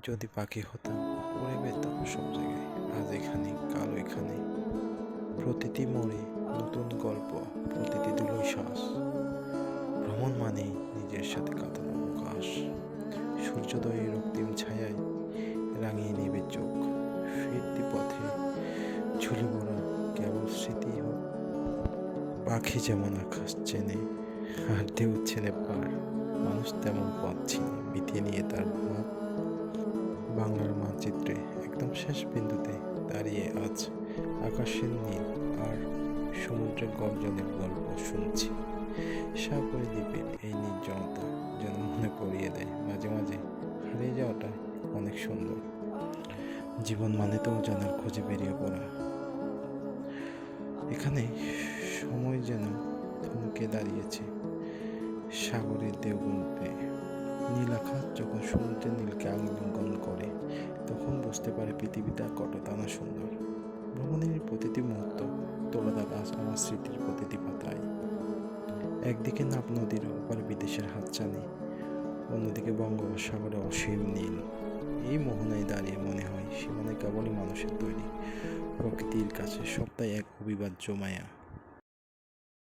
যদি পাখি হতাম উড়ে বেতাম সব জায়গায়, আজ এখানে কাল ওইখানে। প্রতিটি মোড়ে নতুন গল্প, প্রতিটি ধুলোয় শ্বাস। ভ্রমণ মানেই নিজের সাথে কাটানো অবকাশ। সূর্যোদয়ের রক্তিম ছায়ায় রাঙিয়ে নেবে চোখ। ফিরতি পথে ঝুলে পড়া কেবল স্মৃতি হোক। পাখি যেমন আকাশ চেনে আর ঢেউ চেনে পার, মানুষ তেমন পথ চিনে মিটিয়ে নিয়ে তার ভাব। বাংলার মানচিত্রে একদম শেষ বিন্দুতে দাঁড়িয়ে আজ আকাশের নীল আর সমুদ্রের গর্জনের গল্প শুনছি। সাগরে দ্বীপের এই নির্জনতা যেন মনে করিয়ে দেয় মাঝে মাঝে হারিয়ে যাওয়াটা অনেক সুন্দর। জীবন মানে তো জানার খোঁজে বেরিয়ে পড়া। এখানে সময় যেন থমকে দাঁড়িয়েছে সাগরের ঢেউ গুনতে। নীল আকাশ যখন সমুদ্রের নীলকে আলিঙ্গন করে, তখন বুঝতে পারে পৃথিবীটা কতটা না সুন্দর। ভ্রমণের প্রতিটি মুহূর্ত তোলা দাগ আজ আমার স্মৃতির প্রতিটি পাতায়। একদিকে নাব নদীর ওপারে বিদেশের হাতছানি, অন্যদিকে বঙ্গোপসাগরে অসীম নীল। এই মোহনায় দাঁড়িয়ে মনে হয় সীমানায় কেবলই মানুষের তৈরি, প্রকৃতির কাছে সবটাই এক অবিভাজ্য মায়া।